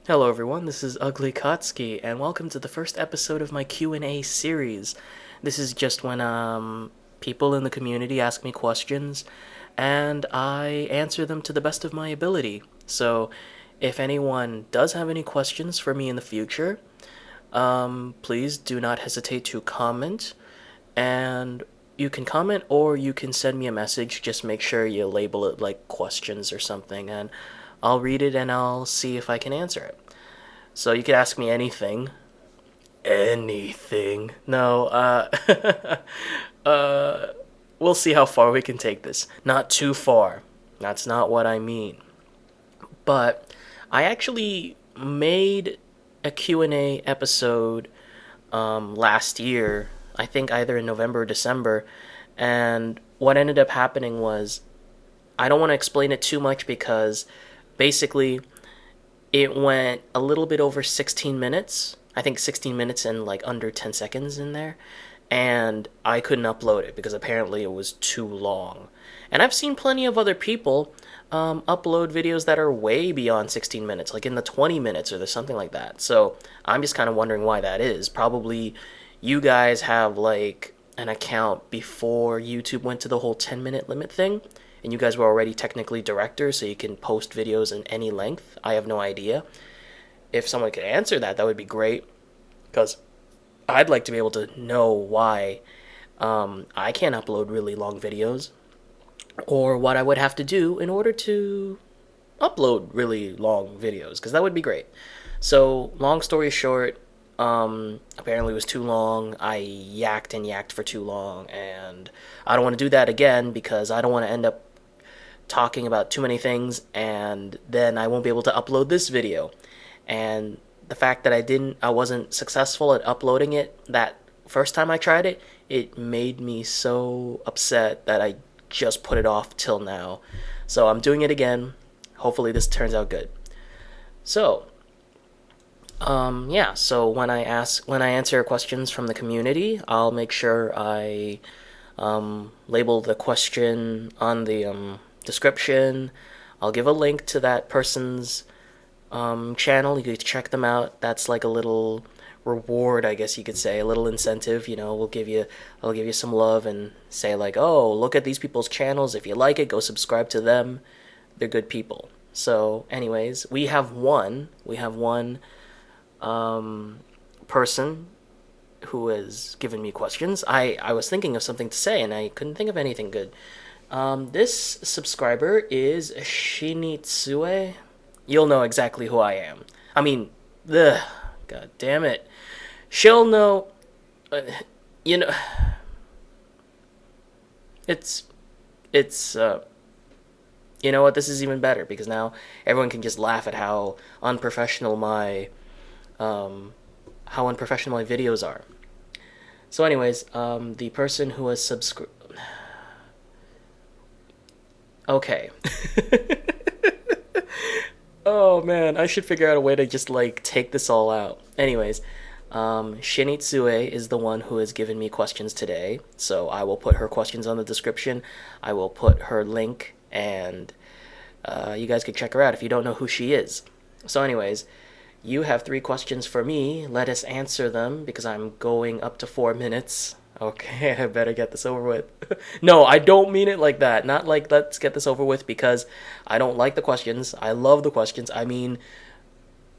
Hello everyone, this is UglyKatsuki, and welcome to the first episode of my Q&A series. This is just when people in the community ask me questions, and I answer them to the best of my ability. So, if anyone does have any questions for me in the future, please do not hesitate to comment, and you can comment or you can send me a message. Just make sure you label it like questions or something, and I'll read it and I'll see if I can answer it. So you can ask me anything. Anything. No, we'll see how far we can take this. Not too far. That's not what I mean. But I actually made a Q&A episode last year, I think either in November or December, and what ended up happening was I don't want to explain it too much because basically it went a little bit over 16 minutes. I think 16 minutes and like under 10 seconds in there. And I couldn't upload it because apparently it was too long. And I've seen plenty of other people upload videos that are way beyond 16 minutes, like in the 20 minutes or something like that. So I'm just kind of wondering why that is. Probably you guys have like an account before YouTube went to the whole 10-minute limit thing, and you guys were already technically directors, so you can post videos in any length. I have no idea. If someone could answer that, that would be great, because I'd like to be able to know why I can't upload really long videos, or what I would have to do in order to upload really long videos, because that would be great. So, long story short, apparently it was too long. I yacked and yacked for too long, and I don't want to do that again because I don't want to end up talking about too many things and then I won't be able to upload this video. And the fact that I wasn't successful at uploading it that first time I tried it, it made me so upset that I just put it off till now. So I'm doing it again. Hopefully this turns out good. So, yeah, so when I answer questions from the community, I'll make sure I label the question on the description. I'll give a link to that person's channel. You could check them out. That's like a little reward, I guess you could say, a little incentive. I'll give you some love and say like, oh, look at these people's channels. If you like it, go subscribe to them. They're good people. So, anyways, we have one person who has given me questions. I was thinking of something to say and I couldn't think of anything good. This subscriber is Shinitzue. You'll know exactly who I am. I mean, ugh, god damn it. She'll know, you know, it's, you know what, this is even better because now everyone can just laugh at how unprofessional my videos are. So anyways, the person who has subscribed... Okay. Oh man, I should figure out a way to just like take this all out. Anyways, Shinitzue is the one who has given me questions today, so I will put her questions on the description. I will put her link, and you guys can check her out if you don't know who she is. So anyways, you have 3 questions for me. Let us answer them because I'm going up to 4 minutes. Okay, I better get this over with. No, I don't mean it like that. Not like let's get this over with because I don't like the questions. I love the questions. I mean,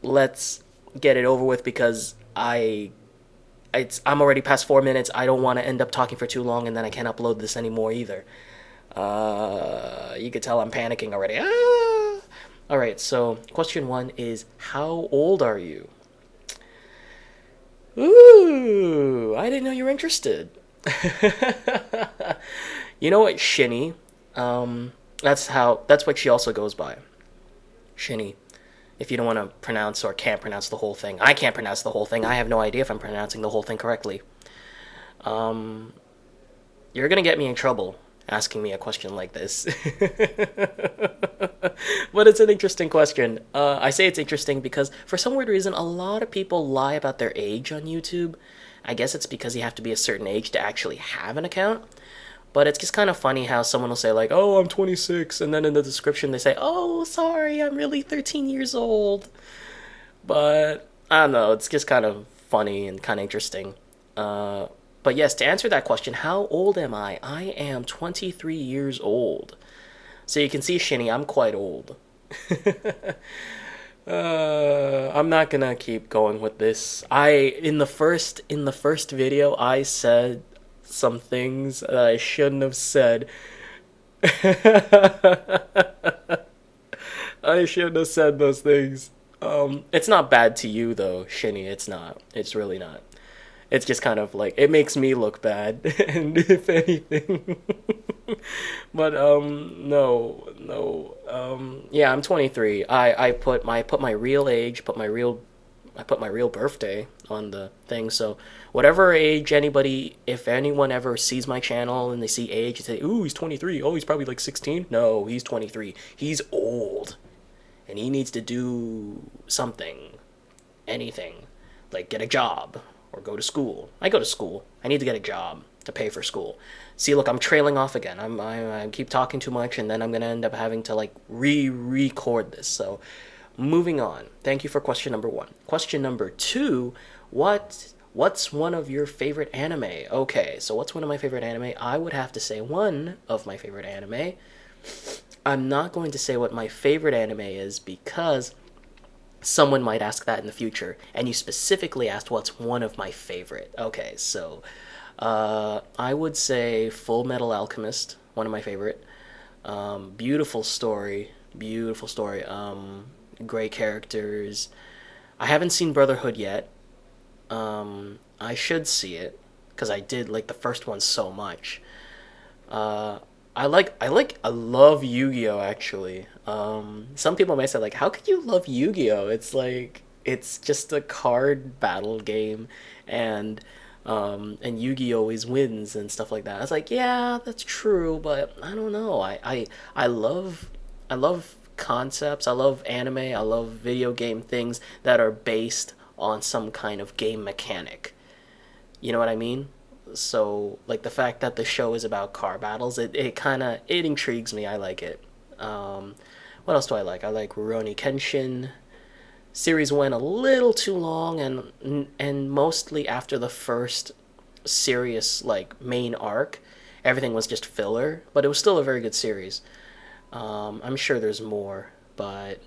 let's get it over with because I'm already past 4 minutes. I don't want to end up talking for too long and then I can't upload this anymore either. You could tell I'm panicking already. Ah! Alright, so question 1 is, how old are you? Ooh, I didn't know you were interested. You know what, Shini? That's what she also goes by. Shini. If you don't want to pronounce or can't pronounce the whole thing. I can't pronounce the whole thing. I have no idea if I'm pronouncing the whole thing correctly. You're gonna get me in trouble asking me a question like this. But it's an interesting question. I say it's interesting because for some weird reason, a lot of people lie about their age on YouTube. I guess it's because you have to be a certain age to actually have an account. But it's just kind of funny how someone will say like, oh, I'm 26, and then in the description they say, oh, sorry, I'm really 13 years old. But I don't know, it's just kind of funny and kind of interesting. Uh, but yes, to answer that question, how old am I? I am 23 years old. So you can see, Shini, I'm quite old. I'm not gonna keep going with this. In the first video, I said some things that I shouldn't have said. I shouldn't have said those things. It's not bad to you though, Shini. It's not. It's really not. It's just kind of like it makes me look bad, and if anything. But no, no. Yeah, I'm 23. I put my real age, I put my real birthday on the thing. So whatever age anybody, if anyone ever sees my channel and they see age, they say, "Ooh, he's 23. Oh, he's probably like 16." No, he's 23. He's old, and he needs to do something, anything, like get a job or go to school. I go to school. I need to get a job to pay for school. See, look, I'm trailing off again. I keep talking too much, and then I'm gonna end up having to like re-record this. So, moving on. Thank you for question number one. Question number two. What's one of your favorite anime? Okay, so what's one of my favorite anime? I would have to say one of my favorite anime. I'm not going to say what my favorite anime is because someone might ask that in the future, and you specifically asked what's one of my favorite. Okay, so I would say Full Metal Alchemist, one of my favorite. Beautiful story, beautiful story. Great characters. I haven't seen Brotherhood yet. I should see it because I did like the first one so much. Uh, I love Yu-Gi-Oh actually. Some people might say like, how could you love Yu-Gi-Oh? It's like it's just a card battle game, and Yugi always wins and stuff like that. I was like, yeah, that's true, but I don't know. I love concepts. I love anime. I love video game things that are based on some kind of game mechanic. You know what I mean? So like the fact that the show is about car battles, it kind of it intrigues me. I like it. What else do I like? I like Rurouni Kenshin. Series went a little too long, and mostly after the first serious like main arc, everything was just filler. But it was still a very good series. I'm sure there's more, but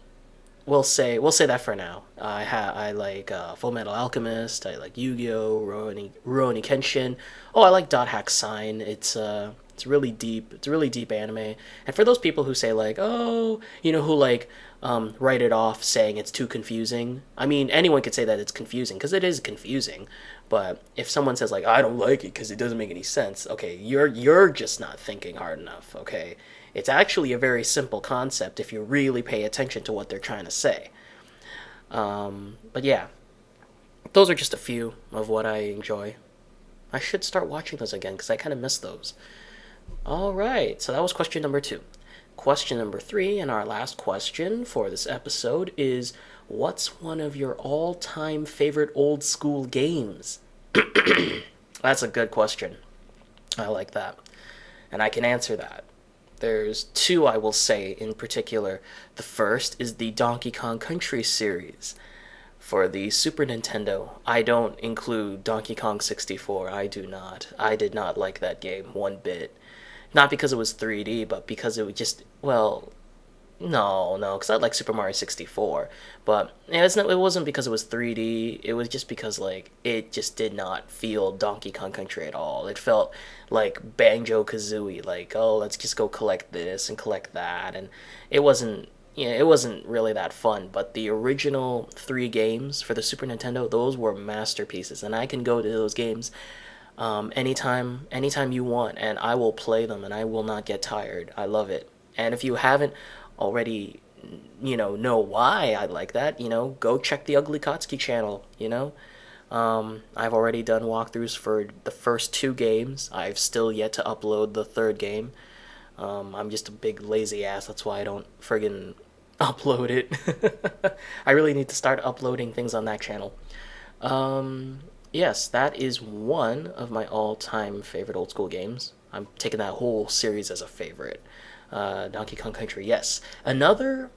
we'll say that for now. I like Full Metal Alchemist. I like Yu-Gi-Oh, Rurouni Kenshin. Oh, I like Dot Hack Sign. It's really deep. It's a really deep anime. And for those people who say like, oh, who like write it off saying it's too confusing. I mean, anyone could say that it's confusing because it is confusing. But if someone says like, I don't like it because it doesn't make any sense, okay, you're just not thinking hard enough. Okay, it's actually a very simple concept if you really pay attention to what they're trying to say. But yeah, those are just a few of what I enjoy. I should start watching those again because I kind of miss those. All right, so that was question number two. Question number three, and our last question for this episode is, what's one of your all-time favorite old school games? That's a good question. I like that. And I can answer that. There's two I will say in particular. The first is the Donkey Kong Country series. For the Super Nintendo, I don't include Donkey Kong 64. I do not. I did not like that game one bit. Not because it was 3D, but because it was just, well, no, because I like Super Mario 64. But yeah, it wasn't because it was 3D. It was just because, like, it just did not feel Donkey Kong Country at all. It felt like Banjo-Kazooie, like, oh, let's just go collect this and collect that. And it wasn't really that fun. But the original three games for the Super Nintendo, those were masterpieces. And I can go to those games anytime you want, and I will play them, and I will not get tired. I love it. And if you haven't already, know why I like that, go check the UglyKatsuki channel. I've already done walkthroughs for the first two games. I've still yet to upload the third game. I'm just a big lazy ass. That's why I don't friggin' upload it. I really need to start uploading things on that channel. Yes, that is one of my all-time favorite old school games. I'm taking that whole series as a favorite. Donkey Kong Country, yes. Another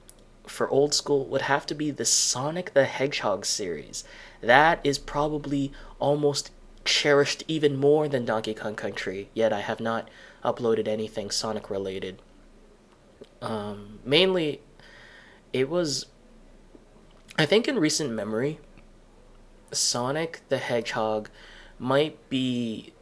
for old school would have to be the Sonic the Hedgehog series. That is probably almost cherished even more than Donkey Kong Country, yet I have not uploaded anything Sonic related. Mainly, it was, I think in recent memory, Sonic the Hedgehog might be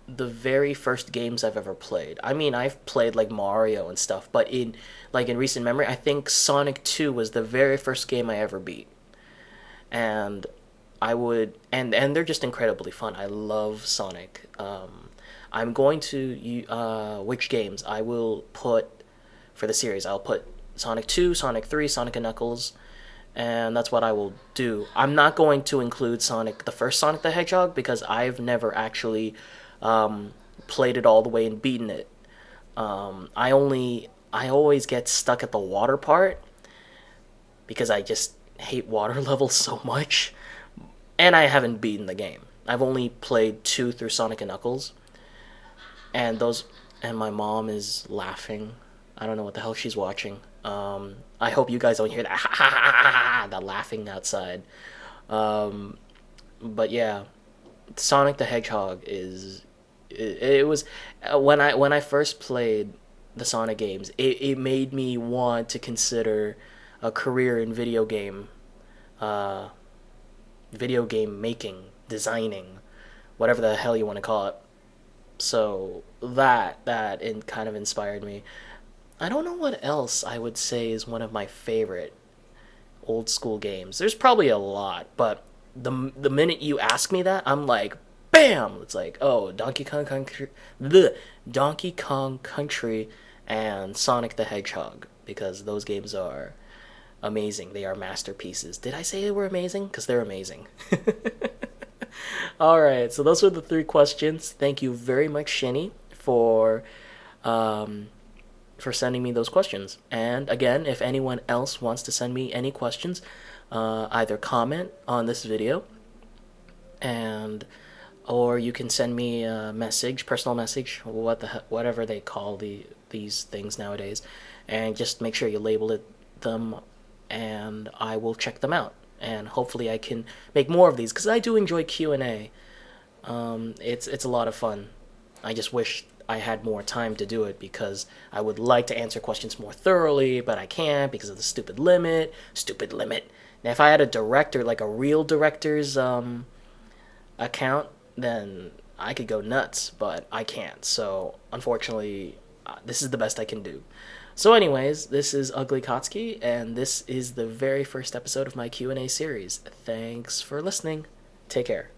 the very first games I've ever played. I mean, I've played like Mario and stuff, but in recent memory, I think Sonic 2 was the very first game I ever beat. And I would and they're just incredibly fun. I love Sonic. I'm going to which games I will put for the series. I'll put Sonic 2, Sonic 3, Sonic and Knuckles, and that's what I will do. I'm not going to include Sonic, the first Sonic the Hedgehog, because I've never actually played it all the way and beaten it. I always get stuck at the water part because I just hate water levels so much, and I haven't beaten the game. I've only played 2 through Sonic and Knuckles, and my mom is laughing. I don't know what the hell she's watching. I hope you guys don't hear that that laughing outside. But yeah, Sonic the Hedgehog it was when I first played the Sonic games, it made me want to consider a career in video game making, designing, whatever the hell you want to call it. So that kind of inspired me. I don't know what else I would say is one of my favorite old school games. There's probably a lot, but the minute you ask me that, I'm like, bam! It's like, oh, Donkey Kong Country and Sonic the Hedgehog, because those games are amazing. They are masterpieces. Did I say they were amazing? Because they're amazing. Alright, so those were the 3 questions. Thank you very much, Shini, for sending me those questions. And again, if anyone else wants to send me any questions, either comment on this video, or you can send me a message, personal message, whatever they call these things nowadays, and just make sure you label them, and I will check them out. And hopefully I can make more of these, because I do enjoy Q&A. It's a lot of fun. I just wish I had more time to do it, because I would like to answer questions more thoroughly, but I can't because of the stupid limit. Now, if I had a director, like a real director's account, then I could go nuts, but I can't. So, unfortunately, this is the best I can do. So anyways, this is UglyKatsuki, and this is the very first episode of my Q&A series. Thanks for listening. Take care.